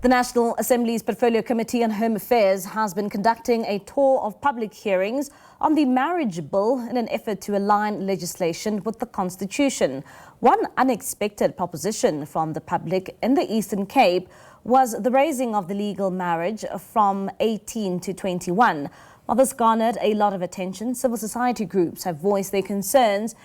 The National Assembly's Portfolio Committee on Home Affairs has been conducting a tour of public hearings on the marriage bill in an effort to align legislation with the Constitution. One unexpected proposition from the public in the Eastern Cape was the raising of the legal marriage from 18 to 21. While this garnered a lot of attention, civil society groups have voiced their concerns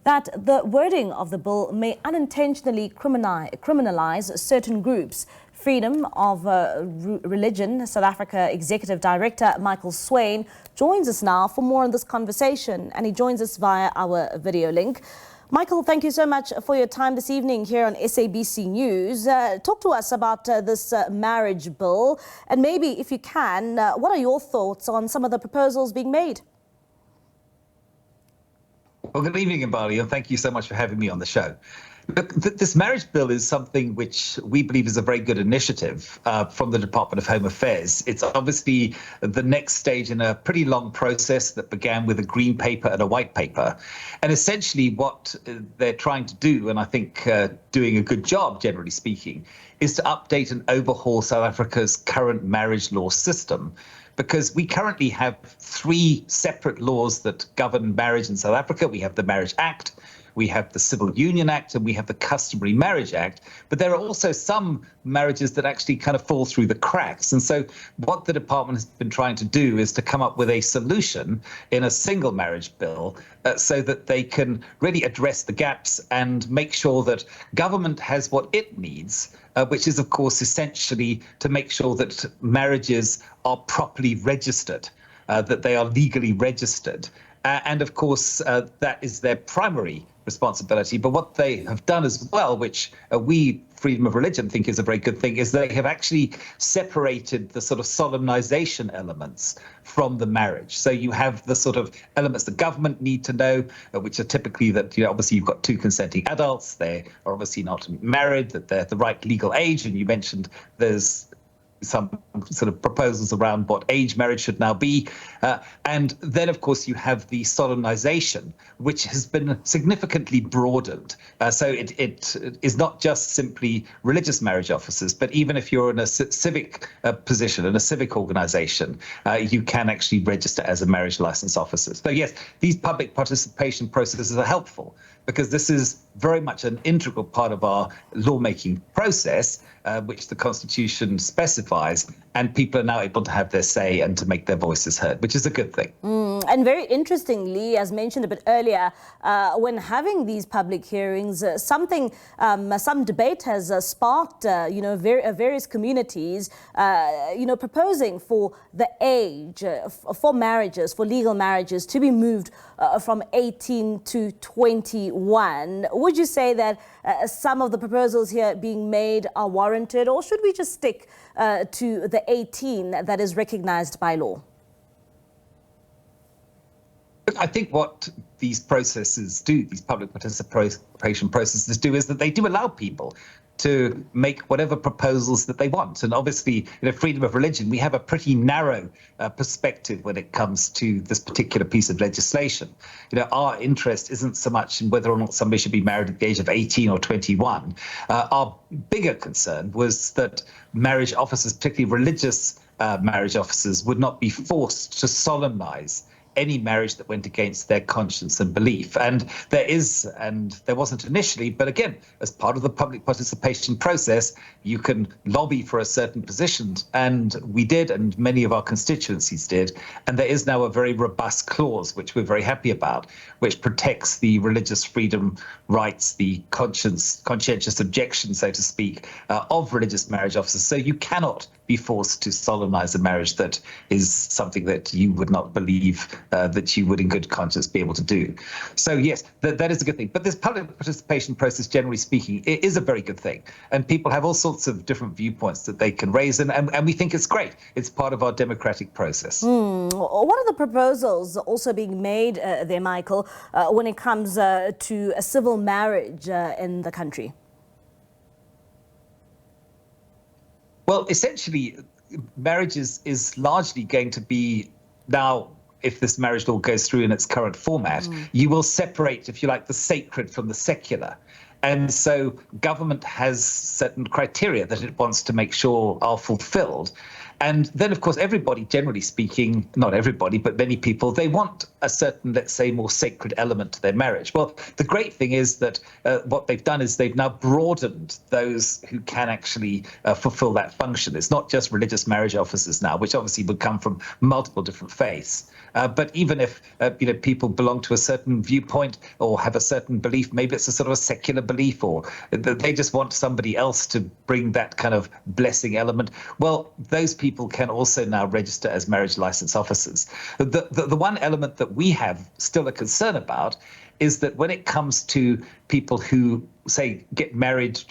that the wording of the bill may unintentionally criminalise certain groups. Freedom of Religion South Africa Executive Director Michael Swain joins us now for more on this conversation, and he joins us via our video link. Michael, thank you so much for your time this evening here on SABC News. Talk to us about this marriage bill, and maybe, if you can, what are your thoughts on some of the proposals being made? Well, good evening, Mbali, and thank you so much for having me on the show. Look, this marriage bill is something which we believe is a very good initiative from the Department of Home Affairs. It's obviously the next stage in a pretty long process that began with a green paper and a white paper. And essentially what they're trying to do, and I think doing a good job, generally speaking, is to update and overhaul South Africa's current marriage law system. Because we currently have three separate laws that govern marriage in South Africa. We have the Marriage Act, we have the Civil Union Act, and we have the Customary Marriage Act. But there are also some marriages that actually kind of fall through the cracks. And so what the department has been trying to do is to come up with a solution in a single marriage bill so that they can really address the gaps and make sure that government has what it needs, which is, of course, essentially to make sure that marriages are properly registered, that they are legally registered. And of course, that is their primary responsibility. But what they have done as well, which we, freedom of religion, think is a very good thing, is they have actually separated the sort of solemnization elements from the marriage. So you have the sort of elements the government need to know, which are typically that, obviously you've got two consenting adults, they are obviously not married, that they're the right legal age. And you mentioned there's some sort of proposals around what age marriage should now be. And then, of course, you have the solemnization, which has been significantly broadened. So it is not just simply religious marriage officers, but even if you're in a civic position, in a civic organization, you can actually register as a marriage license officer. So yes, these public participation processes are helpful because this is very much an integral part of our lawmaking process, which the Constitution specifies, and people are now able to have their say and to make their voices heard, which is a good thing. And very interestingly, as mentioned a bit earlier, when having these public hearings, some debate has sparked, various communities, proposing for the age for marriages, for legal marriages, to be moved from 18 to 21. Would you say that some of the proposals here being made are warranted, or should we just stick to the 18 that is recognized by law? I think what these processes do, these public participation processes do, is that they do allow people to make whatever proposals that they want. And obviously, freedom of religion, we have a pretty narrow perspective when it comes to this particular piece of legislation. Our interest isn't so much in whether or not somebody should be married at the age of 18 or 21. Our bigger concern was that marriage officers, particularly religious marriage officers, would not be forced to solemnize any marriage that went against their conscience and belief. And there wasn't initially, but again, as part of the public participation process, you can lobby for a certain position. And we did, and many of our constituencies did. And there is now a very robust clause, which we're very happy about, which protects the religious freedom rights, the conscientious objection, so to speak, of religious marriage officers. So you cannot be forced to solemnize a marriage that is something that you would not believe that you would in good conscience be able to do. So yes, that is a good thing. But this public participation process, generally speaking, it is a very good thing. And people have all sorts of different viewpoints that they can raise. And we think it's great. It's part of our democratic process. What are the proposals also being made there, Michael, when it comes to a civil marriage in the country? Well, essentially, marriage is largely going to be now, if this marriage law goes through in its current format, you will separate, if you like, the sacred from the secular. And so government has certain criteria that it wants to make sure are fulfilled. And then, of course, everybody, generally speaking, not everybody, but many people, they want a certain, let's say, more sacred element to their marriage. Well, the great thing is that what they've done is they've now broadened those who can actually fulfill that function. It's not just religious marriage officers now, which obviously would come from multiple different faiths. But even if people belong to a certain viewpoint or have a certain belief, maybe it's a sort of a secular belief, or they just want somebody else to bring that kind of blessing element. Well, those people can also now register as marriage license officers. The one element that we have still a concern about is that when it comes to people who, say, get married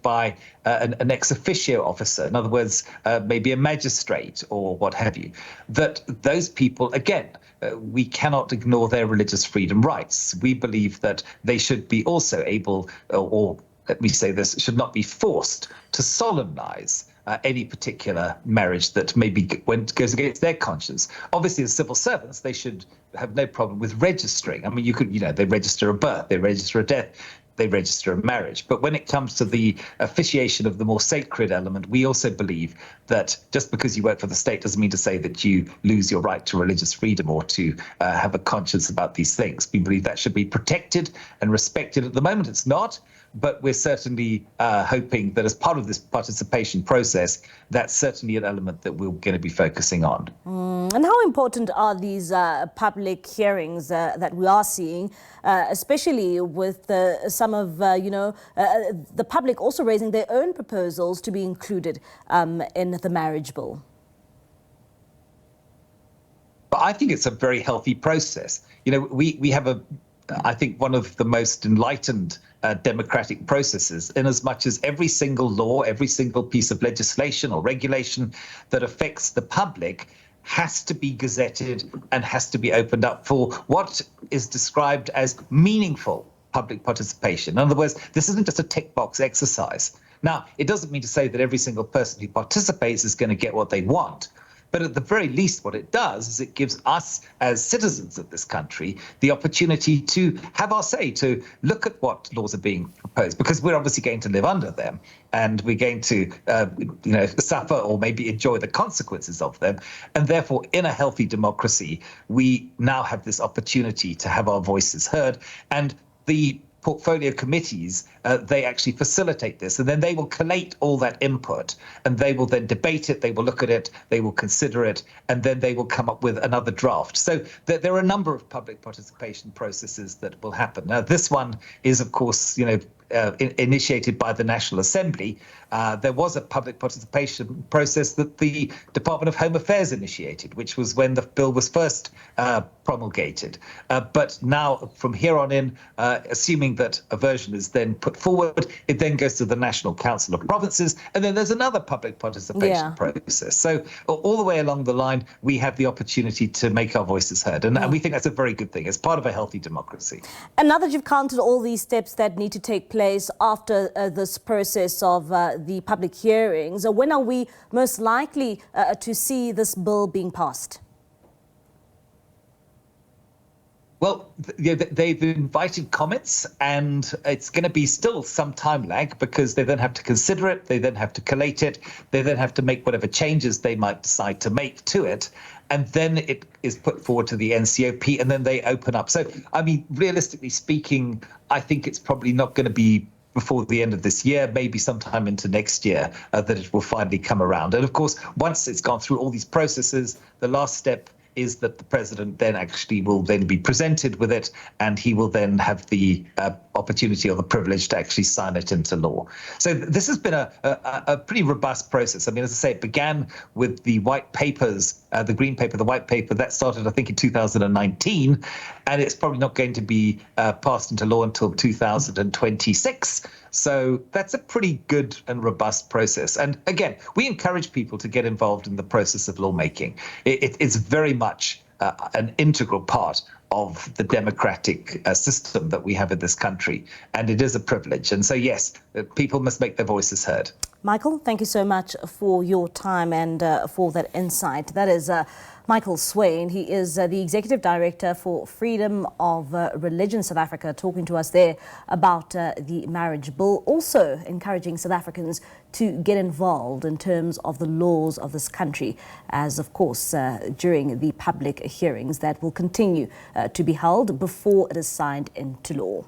by an ex officio officer, in other words, maybe a magistrate or what have you, that those people, again, we cannot ignore their religious freedom rights. We believe that they should be also able, or let me say this, should not be forced to solemnize any particular marriage that maybe goes against their conscience. Obviously, as civil servants, they should have no problem with registering. I mean, they register a birth, they register a death, they register a marriage. But when it comes to the officiation of the more sacred element, we also believe that just because you work for the state doesn't mean to say that you lose your right to religious freedom or to have a conscience about these things. We believe that should be protected and respected. At the moment, it's not. But we're certainly hoping that as part of this participation process, that's certainly an element that we're going to be focusing on. And how important are these public hearings that we are seeing, especially with some of, the public also raising their own proposals to be included in the marriage bill? But I think it's a very healthy process. We have I think one of the most enlightened democratic processes, in as much as every single law, every single piece of legislation or regulation that affects the public has to be gazetted and has to be opened up for what is described as meaningful public participation. In other words, this isn't just a tick box exercise. Now, it doesn't mean to say that every single person who participates is going to get what they want. But at the very least, what it does is it gives us as citizens of this country the opportunity to have our say, to look at what laws are being proposed, because we're obviously going to live under them and we're going to, suffer or maybe enjoy the consequences of them. And therefore, in a healthy democracy, we now have this opportunity to have our voices heard. And the portfolio committees, they actually facilitate this, and then they will collate all that input and they will then debate it, they will look at it, they will consider it, and then they will come up with another draft. So there are a number of public participation processes that will happen. Now, this one is, of course, initiated by the National Assembly. There was a public participation process that the Department of Home Affairs initiated, which was when the bill was first promulgated. But now, from here on in, assuming that a version is then put forward, it then goes to the National Council of Provinces, and then there's another public participation process. So all the way along the line, we have the opportunity to make our voices heard. And we think that's a very good thing. It's part of a healthy democracy. And now that you've counted all these steps that need to take place after this process of the public hearings, when are we most likely to see this bill being passed? Well, they've invited comments, and it's going to be still some time lag because they then have to consider it, they then have to collate it, they then have to make whatever changes they might decide to make to it, and then it is put forward to the NCOP, and then they open up. So, I mean, realistically speaking, I think it's probably not going to be before the end of this year, maybe sometime into next year, that it will finally come around. And of course, once it's gone through all these processes, the last step is that the president then actually will then be presented with it, and he will then have the opportunity or the privilege to actually sign it into law. So this has been a pretty robust process. I mean, as I say, it began with the white papers, the green paper, the white paper, that started, I think, in 2019, and it's probably not going to be passed into law until 2026. So that's a pretty good and robust process. And again, we encourage people to get involved in the process of lawmaking. It's very much an integral part of the democratic system that we have in this country. And it is a privilege. And so, yes, people must make their voices heard. Michael, thank you so much for your time and for that insight. That is Michael Swain, he is the Executive Director for Freedom of Religion South Africa, talking to us there about the marriage bill, also encouraging South Africans to get involved in terms of the laws of this country, as of course during the public hearings that will continue to be held before it is signed into law.